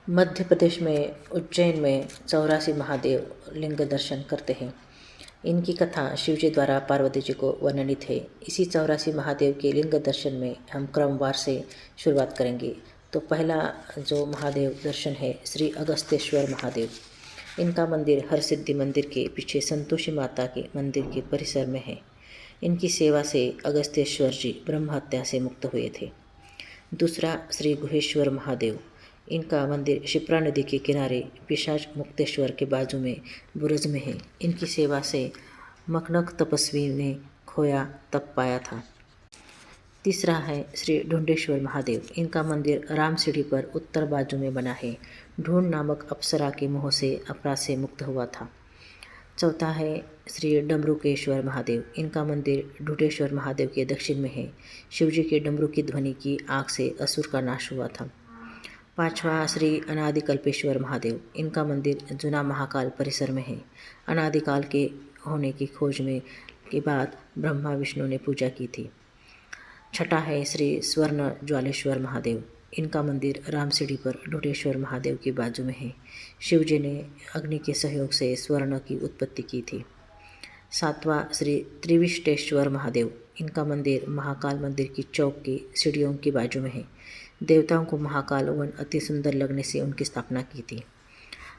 मध्य प्रदेश में उज्जैन में 84 महादेव लिंग दर्शन करते हैं। इनकी कथा शिवजी द्वारा पार्वती जी को वर्णनित है। इसी 84 महादेव के लिंग दर्शन में हम क्रमवार से शुरुआत करेंगे। तो पहला जो महादेव दर्शन है श्री अगस्त्येश्वर महादेव। इनका मंदिर हरसिद्धि मंदिर के पीछे संतोषी माता के मंदिर के परिसर में है। इनकी सेवा से अगस्त्येश्वर जी ब्रह्म हत्या से मुक्त हुए थे। दूसरा श्री गुहेश्वर महादेव। इनका मंदिर शिप्रा नदी के किनारे पिशाच मुक्तेश्वर के बाजू में बुरज में है। इनकी सेवा से मकनक तपस्वी ने खोया तप पाया था। तीसरा है श्री ढूंढेश्वर महादेव। इनका मंदिर राम सीढ़ी पर उत्तर बाजू में बना है। ढूंढ नामक अप्सरा के मोह से अपराध से मुक्त हुआ था। चौथा है श्री डमरुकेश्वर महादेव। इनका मंदिर ढूंढेश्वर महादेव के दक्षिण में है। शिवजी के डमरू की ध्वनि की आग से असुर का नाश हुआ था। पांचवा श्री अनादिकल्पेश्वर महादेव। इनका मंदिर जुना महाकाल परिसर में है। अनादिकाल के होने की खोज में के बाद ब्रह्मा विष्णु ने पूजा की थी। छठा है श्री स्वर्ण ज्वालेश्वर महादेव। इनका मंदिर राम सीढ़ी पर ढूंढेश्वर महादेव के बाजू में है। शिवजी ने अग्नि के सहयोग से स्वर्ण की उत्पत्ति की थी। सातवां श्री त्रिविष्टेश्वर महादेव। इनका मंदिर महाकाल मंदिर की चौक की सीढ़ियों की बाजू में है। देवताओं को महाकाल वन अति सुंदर लगने से उनकी स्थापना की थी।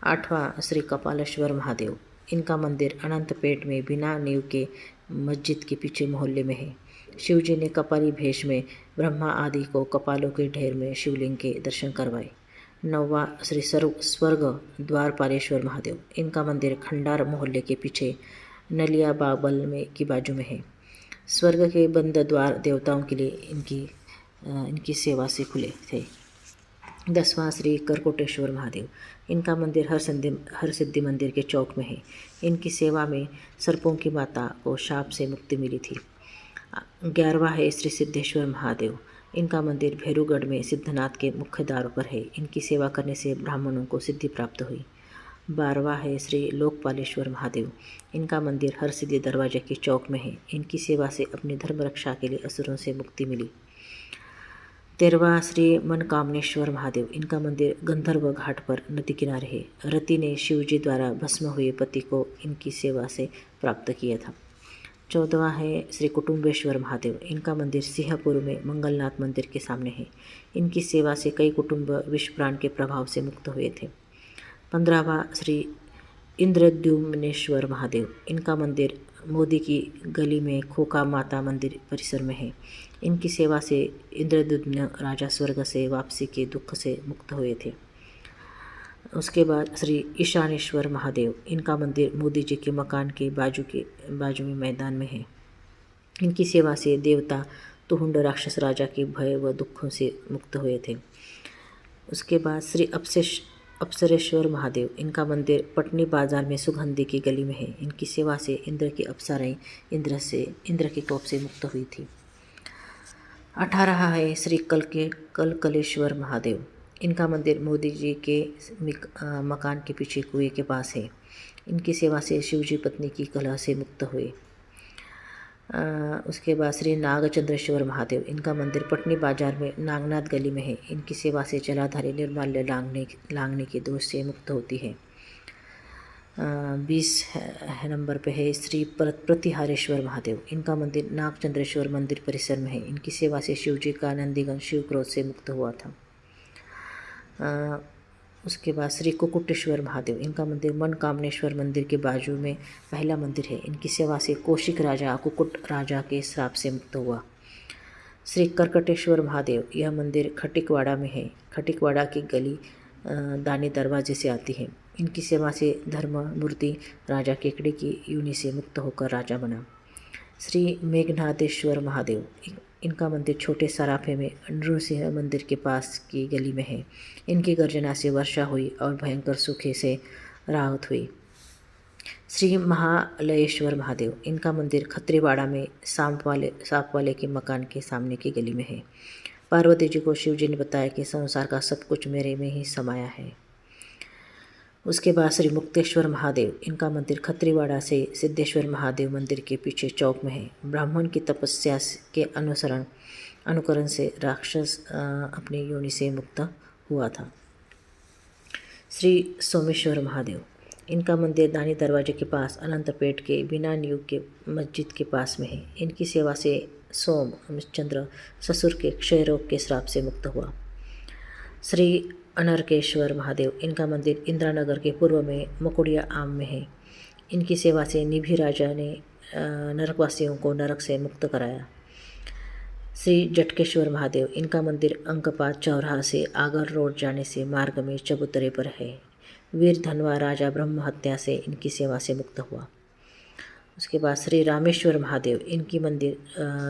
आठवां श्री कपालेश्वर महादेव। इनका मंदिर अनंत पेट में बिना नींव के मस्जिद के पीछे मोहल्ले में है। शिवजी ने कपाली भेष में ब्रह्मा आदि को कपालों के ढेर में शिवलिंग के दर्शन करवाए। नौवां श्री स्वर्ग द्वारपालेश्वर महादेव। इनका मंदिर खंडार मोहल्ले के पीछे नलिया बाबल में की बाजू में है। स्वर्ग के बंद द्वार देवताओं के लिए इनकी सेवा से खुले थे। 10वां श्री करकोटेश्वर महादेव। इनका मंदिर हरसिद्धि मंदिर के चौक में है। इनकी सेवा में सर्पों की माता को शाप से मुक्ति मिली थी। 11वां है श्री सिद्धेश्वर महादेव। इनका मंदिर भैरूगढ़ में सिद्धनाथ के मुख्य द्वार पर है। इनकी सेवा करने से ब्राह्मणों को सिद्धि प्राप्त हुई। 12वां है श्री लोकपालेश्वर महादेव। इनका मंदिर हरसिद्धि दरवाजे के चौक में है। इनकी सेवा से अपनी धर्म रक्षा के लिए असुरों से मुक्ति मिली। 13वां श्री मनकामनेश्वर महादेव। इनका मंदिर गंधर्व घाट पर नदी किनारे है। रति ने शिवजी द्वारा भस्म हुए पति को इनकी सेवा से प्राप्त किया था। 14वां है श्री कुटुम्बेश्वर महादेव। इनका मंदिर सिंहपुर में मंगलनाथ मंदिर के सामने है। इनकी सेवा से कई कुटुंब विषप्राण के प्रभाव से मुक्त हुए थे। 15वां श्री इंद्रद्युम्नेश्वर महादेव। इनका मंदिर मोदी की गली में खोका माता मंदिर परिसर में है। इनकी सेवा से इंद्रद्युम्न राजा स्वर्ग से वापसी के दुख से मुक्त हुए थे। उसके बाद श्री ईशानेश्वर महादेव। इनका मंदिर मोदी जी के मकान के बाजू में मैदान में है। इनकी सेवा से देवता तुहुंड राक्षस राजा के भय व दुखों से मुक्त हुए थे। उसके बाद श्री अप्सरेश्वर महादेव। इनका मंदिर पटनी बाजार में सुगंधी की गली में है। इनकी सेवा से इंद्र की अप्सराएं इंद्र के कोप से मुक्त हुई थी। 18 है श्री कलकलेश्वर महादेव। इनका मंदिर मोदी जी के मकान के पीछे कुएं के पास है। इनकी सेवा से शिवजी पत्नी की कलह से मुक्त हुए। उसके बाद श्री नागचंद्रेश्वर महादेव। इनका मंदिर पटनी बाजार में नागनाथ गली में है। इनकी सेवा से जलाधारी निर्माल्य लांगने के दोष से मुक्त होती है। 20 नंबर पे है श्री प्रतिहारेश्वर महादेव। इनका मंदिर नागचंद्रेश्वर मंदिर परिसर में है। इनकी सेवा से शिवजी का नंदीगण शिव क्रोध से मुक्त हुआ था। उसके बाद श्री कुकुटेश्वर महादेव। इनका मंदिर मनकामनेश्वर मंदिर के बाजू में पहला मंदिर है। इनकी सेवा से कौशिक राजा कुकुट राजा के श्राप से मुक्त हुआ। श्री करकटेश्वर महादेव। यह मंदिर खटिकवाड़ा में है। खटिकवाड़ा की गली दानी दरवाजे से आती है। इनकी सेवा से धर्म मूर्ति राजा केकड़े की योनि से मुक्त होकर राजा बना। श्री मेघनादेश्वर महादेव। इनका मंदिर छोटे सराफे में नृसिंह मंदिर के पास की गली में है। इनकी गर्जना से वर्षा हुई और भयंकर सूखे से राहत हुई। श्री महालयेश्वर महादेव। इनका मंदिर खत्रीवाड़ा में सांप वाले के मकान के सामने की गली में है। पार्वती जी को शिव जी ने बताया कि संसार का सब कुछ मेरे में ही समाया है। उसके बाद श्री मुक्तेश्वर महादेव। इनका मंदिर खत्रीवाड़ा से सिद्धेश्वर महादेव मंदिर के पीछे चौक में है। ब्राह्मण की तपस्या के अनुकरण से राक्षस अपनी योनि से मुक्त हुआ था। श्री सोमेश्वर महादेव, इनका मंदिर दानी दरवाजे के पास अनंतपेट के बिना न्यू के मस्जिद के पास में है। इनकी सेवा से सोमचंद्र ससुर के क्षय रोग के श्राप से मुक्त हुआ। श्री अनरकेश्वर महादेव, इनका मंदिर इंदिरानगर के पूर्व में मकुड़िया आम में है। इनकी सेवा से निभि राजा ने नरकवासियों को नरक से मुक्त कराया। श्री जटकेश्वर महादेव, इनका मंदिर अंकपात चौराहा से आगर रोड जाने से मार्ग में चबूतरे पर है। वीर धनवा राजा ब्रह्म हत्या से इनकी सेवा से मुक्त हुआ। उसके बाद श्री रामेश्वर महादेव, इनकी मंदिर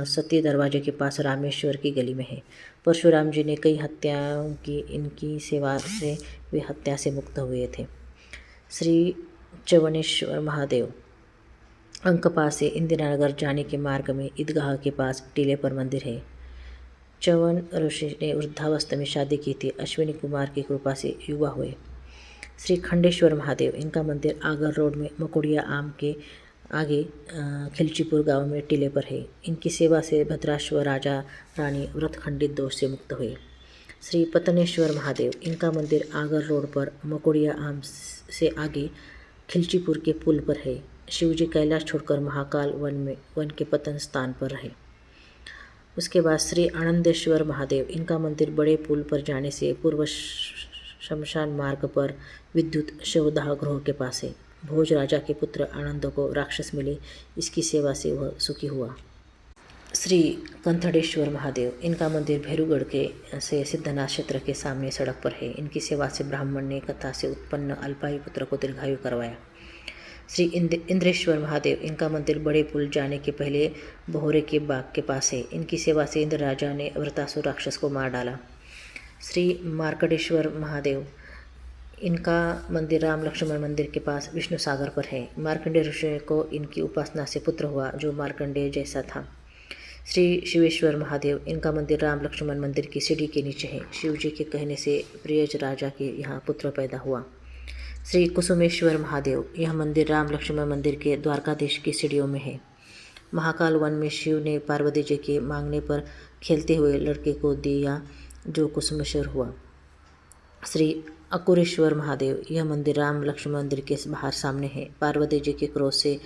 सती दरवाजे के पास रामेश्वर की गली में है। परशुराम जी ने कई हत्याओं की, इनकी सेवा से वे हत्या से मुक्त हुए थे। श्री चवनेश्वर महादेव, अंकपा से इंदिरानगर जाने के मार्ग में ईदगाह के पास टीले पर मंदिर है। चवन ऋषि ने वृद्धावस्था में शादी की थी। अश्विनी कुमार की कृपा से युवा हुए। श्री खंडेश्वर महादेव, इनका मंदिर आगर रोड में मकुड़िया आम के आगे खिलचीपुर गांव में टीले पर है। इनकी सेवा से भद्राश्व राजा रानी व्रत खंडित दोष से मुक्त हुए। श्री पतनेश्वर महादेव, इनका मंदिर आगर रोड पर मकुड़िया आम से आगे खिलचीपुर के पुल पर है। शिवजी कैलाश छोड़कर महाकाल वन के पतन स्थान पर रहे। उसके बाद श्री आनंदेश्वर महादेव, इनका मंदिर बड़े पुल पर जाने से पूर्व शमशान मार्ग पर विद्युत शवदाह गृह के पास है। भोज राजा के पुत्र आनंद को राक्षस मिले, इसकी सेवा से वह सुखी हुआ। श्री कंथड़ेश्वर महादेव, इनका मंदिर भैरूगढ़ के से सिद्धनाथ क्षेत्र के सामने सड़क पर है। इनकी सेवा से ब्राह्मण ने कथा से उत्पन्न अल्पायु पुत्र को दीर्घायु करवाया। श्री इंद्रेश्वर महादेव, इनका मंदिर बड़े पुल जाने के पहले बहोरे के बाग के पास है। इनकी सेवा से इंद्र राजा ने वृतासुर राक्षस को मार डाला। श्री मार्कंडेश्वर महादेव, इनका मंदिर राम लक्ष्मण मंदिर के पास विष्णु सागर पर है। मार्कंडेय ऋषि को इनकी उपासना से पुत्र हुआ जो मार्कंडेय जैसा था। श्री शिवेश्वर महादेव, इनका मंदिर राम लक्ष्मण मंदिर की सीढ़ी के नीचे है। शिव जी के कहने से प्रियज राजा के यहाँ पुत्र पैदा हुआ। श्री कुसुमेश्वर महादेव, यह मंदिर राम लक्ष्मण मंदिर के द्वारकाधीश की सीढ़ियों में है। महाकाल वन में शिव ने पार्वती जी के मांगने पर खेलते हुए लड़के को दिया जो कुसुमेश्वर हुआ। श्री अकुरेश्वर महादेव, यह मंदिर राम लक्ष्मण मंदिर के बाहर सामने है। पार्वती जी के क्रोध से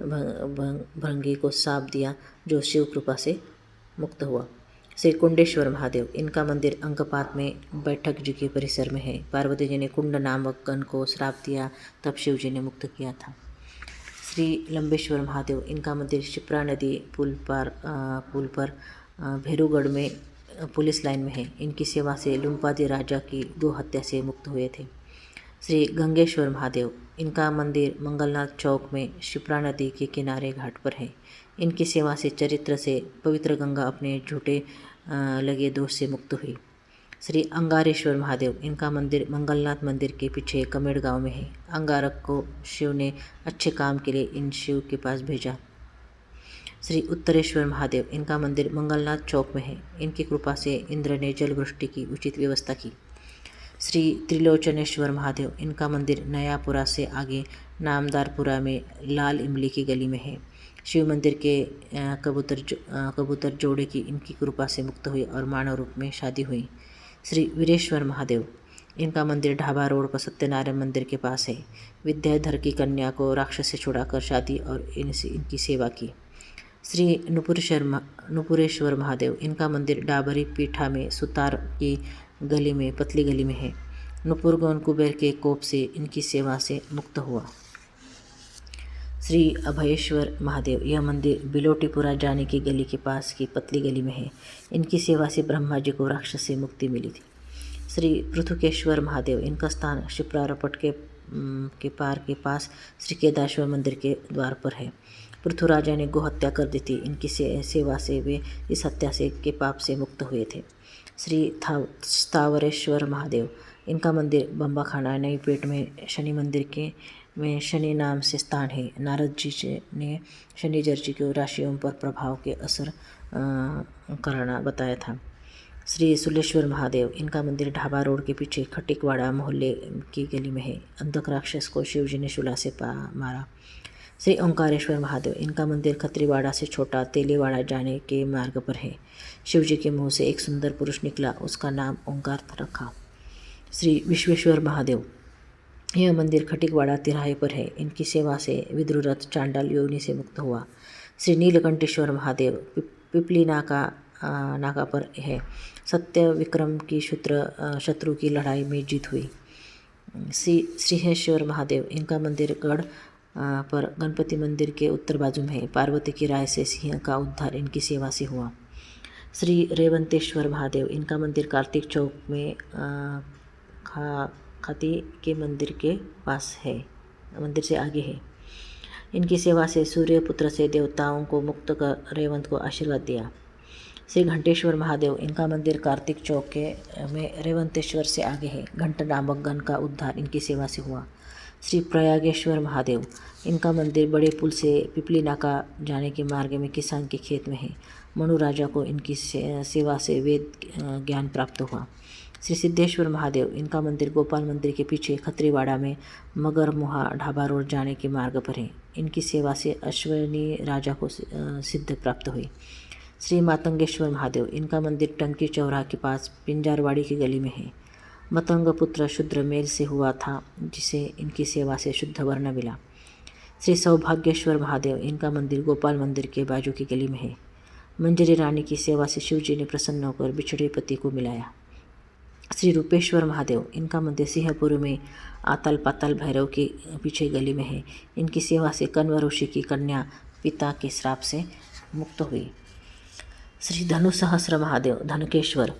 भृंगी को शाप दिया जो शिव कृपा से मुक्त हुआ। श्री कुंडेश्वर महादेव, इनका मंदिर अंकपात में बैठक जी के परिसर में है। पार्वती जी ने कुंड नामक गण को श्राप दिया, तब शिव जी ने मुक्त किया था। श्री लंबेश्वर महादेव, इनका मंदिर शिप्रा नदी पुल पर भैरूगढ़ में पुलिस लाइन में है। इनकी सेवा से लुम्पादी राजा की 2 हत्या से मुक्त हुए थे। श्री गंगेश्वर महादेव, इनका मंदिर मंगलनाथ चौक में शिप्रा नदी के किनारे घाट पर है। इनकी सेवा से चरित्र से पवित्र गंगा अपने झूठे लगे दोष से मुक्त हुई। श्री अंगारेश्वर महादेव, इनका मंदिर मंगलनाथ मंदिर के पीछे कमेड़ गांव में है। अंगारक को शिव ने अच्छे काम के लिए इन शिव के पास भेजा। श्री उत्तरेश्वर महादेव, इनका मंदिर मंगलनाथ चौक में है। इनकी कृपा से इंद्र ने जल वृष्टि की उचित व्यवस्था की। श्री त्रिलोचनेश्वर महादेव, इनका मंदिर नयापुरा से आगे नामदारपुरा में लाल इमली की गली में है। शिव मंदिर के कबूतर जोड़े की इनकी कृपा से मुक्त हुई और मानव रूप में शादी हुई। श्री वीरेश्वर महादेव, इनका मंदिर ढाबा रोड पर सत्यनारायण मंदिर के पास है। विद्याधर की कन्या को राक्षस से छुड़ाकर शादी और इनकी सेवा की। श्री नुपुरेश्वर महादेव, इनका मंदिर डाबरी पीठा में सुतार की गली में पतली गली में है। नुपुरगौन कुबेर के कोप से इनकी सेवा से मुक्त हुआ। श्री अभयेश्वर महादेव, यह मंदिर बिलोटीपुरा जाने की गली के पास की पतली गली में है। इनकी सेवा से ब्रह्मा जी को राक्षस से मुक्ति मिली थी। श्री पृथुकेश्वर महादेव, इनका स्थान शिप्रारपट के पार के पास श्री केदारेश्वर मंदिर के द्वार पर है। पृथु राजा ने गोहत्या कर दी थी। इनकी सेवा से वे इस हत्या से के पाप से मुक्त हुए थे। श्री स्थावरेश्वर महादेव, इनका मंदिर बम्बाखाना नई पेट में शनि मंदिर में शनि नाम से स्थान है। नारद जी ने शनिचर जी को राशियों पर प्रभाव के असर करना बताया था। श्री सुलेश्वर महादेव, इनका मंदिर ढाबा रोड के पीछे खटिकवाड़ा मोहल्ले की गली में है। अंधक राक्षस को शिव जी ने शूला से मारा। श्री ओंकारेश्वर महादेव, इनका मंदिर खत्रीवाड़ा से छोटा तेलीवाड़ा जाने के मार्ग पर है। शिव जी के मुँह से एक सुंदर पुरुष निकला, उसका नाम ओंकार रखा। श्री विश्वेश्वर महादेव, यह मंदिर खटिकवाड़ा तिराहे पर है। इनकी सेवा से विद्रुरथ चांडाल योनि से मुक्त हुआ। श्री नीलकंठेश्वर महादेव पिपली नाका पर है। सत्य विक्रम की शत्रु की लड़ाई में जीत हुई। श्रीहेश्वर महादेव, इनका मंदिर गढ़ पर गणपति मंदिर के उत्तर बाजू में है। पार्वती की राय से सिंह का उद्धार इनकी सेवा से हुआ। श्री रेवंतेश्वर महादेव, इनका मंदिर कार्तिक चौक में खाती के मंदिर के पास है, मंदिर से आगे है। इनकी सेवा से सूर्यपुत्र से देवताओं को मुक्त कर रेवंत को आशीर्वाद दिया। श्री घंटेश्वर महादेव, इनका मंदिर कार्तिक चौक में रेवंतेश्वर से आगे है। घंट नामक गण का उद्धार इनकी सेवा से हुआ। श्री प्रयागेश्वर महादेव, इनका मंदिर बड़े पुल से पिपली नाका जाने के मार्ग में किसान के खेत में है। मनु राजा को इनकी सेवा से वेद ज्ञान प्राप्त हुआ। श्री सिद्धेश्वर महादेव, इनका मंदिर गोपाल मंदिर के पीछे खत्रीवाड़ा में मगरमुहा ढाबा रोड जाने के मार्ग पर है। इनकी सेवा से अश्वनी राजा को सिद्ध प्राप्त हुई। श्री मातंगेश्वर महादेव, इनका मंदिर टंकी चौराहा के पास पिंजारवाड़ी की गली में है। मतंग पुत्र शूद्र मेल से हुआ था, जिसे इनकी सेवा से शुद्ध वर्ण मिला। श्री सौभाग्येश्वर महादेव, इनका मंदिर गोपाल मंदिर के बाजू की गली में है। मंजरी रानी की सेवा से शिवजी ने प्रसन्न होकर बिछड़े पति को मिलाया। श्री रूपेश्वर महादेव, इनका मंदिर सिंहपुर में आतल पातल भैरव के पीछे गली में है। इनकी सेवा से कण्व ऋषि की कन्या पिता के श्राप से मुक्त हुई। श्री धनु सहस्र महादेव, धनकेश्वर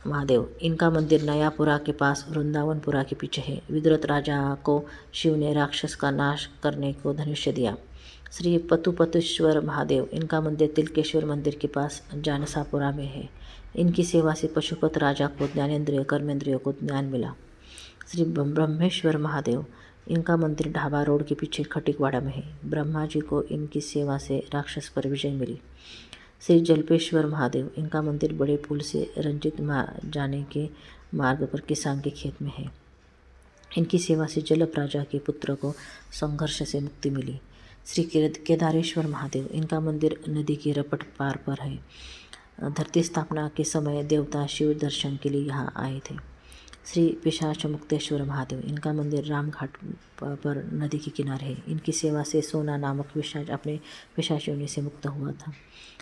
महादेव, इनका मंदिर नयापुरा के पास वृंदावनपुरा के पीछे है। विदुरथ राजा को शिव ने राक्षस का नाश करने को धनुष्य दिया। श्री पतुपतेश्वर महादेव, इनका मंदिर तिलकेश्वर मंदिर के पास जानसापुरा में है। इनकी सेवा से पशुपत राजा को ज्ञानेंद्रिय कर्मेंद्रियों को ज्ञान मिला। श्री ब्रह्मेश्वर महादेव, इनका मंदिर ढाबा रोड के पीछे खटिकवाड़ा में है। ब्रह्मा जी को इनकी सेवा से राक्षस पर विजय मिली। श्री जल्पेश्वर महादेव, इनका मंदिर बड़े पुल से रंजित जाने के मार्ग पर किसान के खेत में है। इनकी सेवा से जलप राजा के पुत्र को संघर्ष से मुक्ति मिली। श्री केदारेश्वर महादेव, इनका मंदिर नदी के रपट पार पर है। धरती स्थापना के समय देवता शिव दर्शन के लिए यहाँ आए थे। श्री पिशाच मुक्तेश्वर महादेव, इनका मंदिर रामघाट पर नदी के किनारे है। इनकी सेवा से सोना नामक पिशाच अपने पिशाच योनि से मुक्त हुआ था।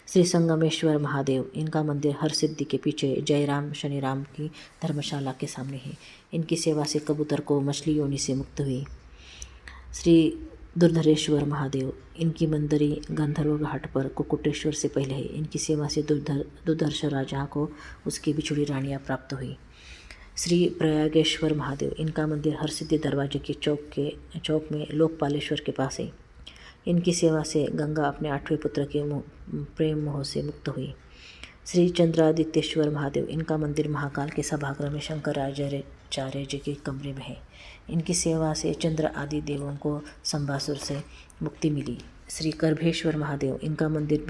श्री संगमेश्वर महादेव, इनका मंदिर हर सिद्धि के पीछे जयराम शनिराम की धर्मशाला के सामने है। इनकी सेवा से कबूतर को मछली योनि से मुक्त हुई। श्री दुर्धरेश्वर महादेव, इनकी मंदिरी गंधर्व घाट पर कुकुटेश्वर से पहले है। इनकी सेवा से दुर्धर्ष राजा को उसकी बिछुड़ी रानियाँ प्राप्त हुई। श्री प्रयागेश्वर महादेव, इनका मंदिर हरसिद्धि दरवाजे के चौक में लोकपालेश्वर के पास है। इनकी सेवा से गंगा अपने 8वें पुत्र के प्रेम मोह से मुक्त हुई। श्री चंद्रादित्येश्वर महादेव, इनका मंदिर महाकाल के सभागृह में शंकराचार्य जी के कमरे में है। इनकी सेवा से चंद्र आदि देवों को संभासुर से मुक्ति मिली। श्री करभेश्वर महादेव, इनका मंदिर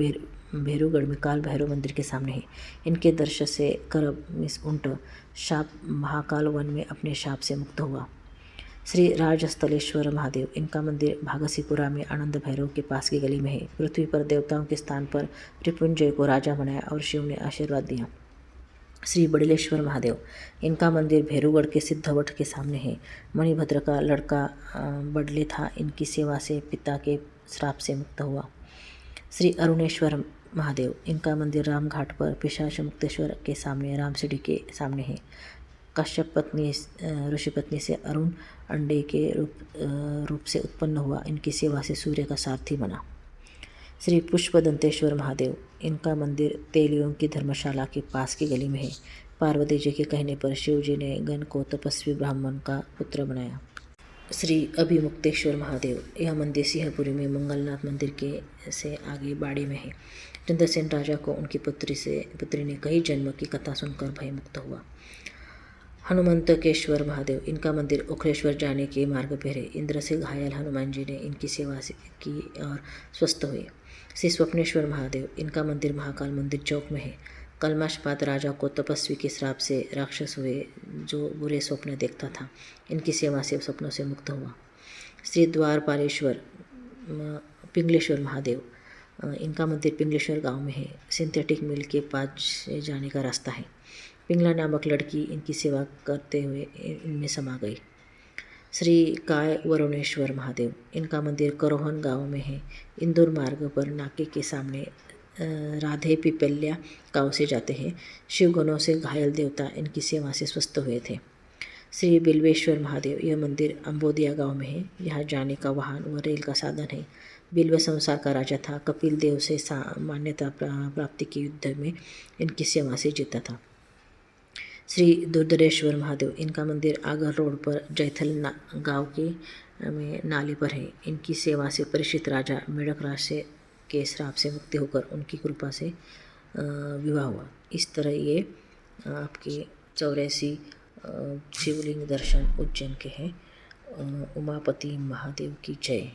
भैरूगढ़ में काल भैरव मंदिर के सामने है। इनके दर्शन से करब मिस उंट शाप महाकाल वन में अपने शाप से मुक्त हुआ। श्री राजस्थलेश्वर महादेव, इनका मंदिर भागसीपुरा में आनंद भैरव के पास की गली में है। पृथ्वी पर देवताओं के स्थान पर रिपुंजय को राजा बनाया और शिव ने आशीर्वाद दिया। श्री बड़लेश्वर महादेव, इनका मंदिर भैरूगढ़ के सिद्धवट के सामने है। मणिभद्र का लड़का बड़ले था। इनकी सेवा से पिता के श्राप से मुक्त हुआ। श्री अरुणेश्वर महादेव, इनका मंदिर रामघाट पर पिशाच मुक्तेश्वर के सामने रामसिड़ी के सामने है। कश्यप पत्नी ऋषि पत्नी से अरुण अंडे के रूप से उत्पन्न हुआ। इनकी सेवा से सूर्य का सारथी बना। श्री पुष्पदंतेश्वर महादेव, इनका मंदिर तेलियों की धर्मशाला के पास की गली में है। पार्वती जी के कहने पर शिव जी ने गण को तपस्वी ब्राह्मण का पुत्र बनाया। श्री अभिमुक्तेश्वर महादेव, यह मंदिर सिंहपुरी में मंगलनाथ मंदिर के से आगे बाड़ी में है। चंद्रसेन राजा को उनकी पुत्री ने कई जन्म की कथा सुनकर भय मुक्त हुआ। हनुमंतकेश्वर महादेव, इनका मंदिर उखरेश्वर जाने के मार्ग पर है। इंद्र से घायल हनुमान जी ने इनकी सेवा की और स्वस्थ हुए। श्री स्वप्नेश्वर महादेव, इनका मंदिर महाकाल मंदिर चौक में है। कलमाशपात राजा को तपस्वी के श्राप से राक्षस हुए जो बुरे स्वप्न देखता था। इनकी सेवा से स्वप्नों से मुक्त हुआ। श्री द्वारपालेश्वर पिंगलेश्वर महादेव, इनका मंदिर पिंगलेश्वर गांव में है। सिंथेटिक मिल के पास से जाने का रास्ता है। पिंगला नामक लड़की इनकी सेवा करते हुए इनमें समा गई। श्री काय वरुणेश्वर महादेव, इनका मंदिर करोहन गांव में है। इंदौर मार्ग पर नाके के सामने राधे पिपल्या गांव से जाते हैं। शिवगणों से घायल देवता इनकी सेवा से स्वस्थ हुए थे। श्री बिल्वेश्वर महादेव, यह मंदिर अम्बोदिया गांव में है। यहाँ जाने का वाहन व रेल का साधन है। बिल्व संसार का राजा था। कपिल देव से मान्यता प्राप्ति के युद्ध में इनकी सेवा से जीता था। श्री दुर्धरेश्वर महादेव, इनका मंदिर आगर रोड पर जैथल गांव के में नाले पर है। इनकी सेवा से परीक्षित राजा मेढक राज से के श्राप से मुक्ति होकर उनकी कृपा से विवाह हुआ। इस तरह ये आपके 84 शिवलिंग दर्शन उज्जैन के हैं। उमापति महादेव की जय।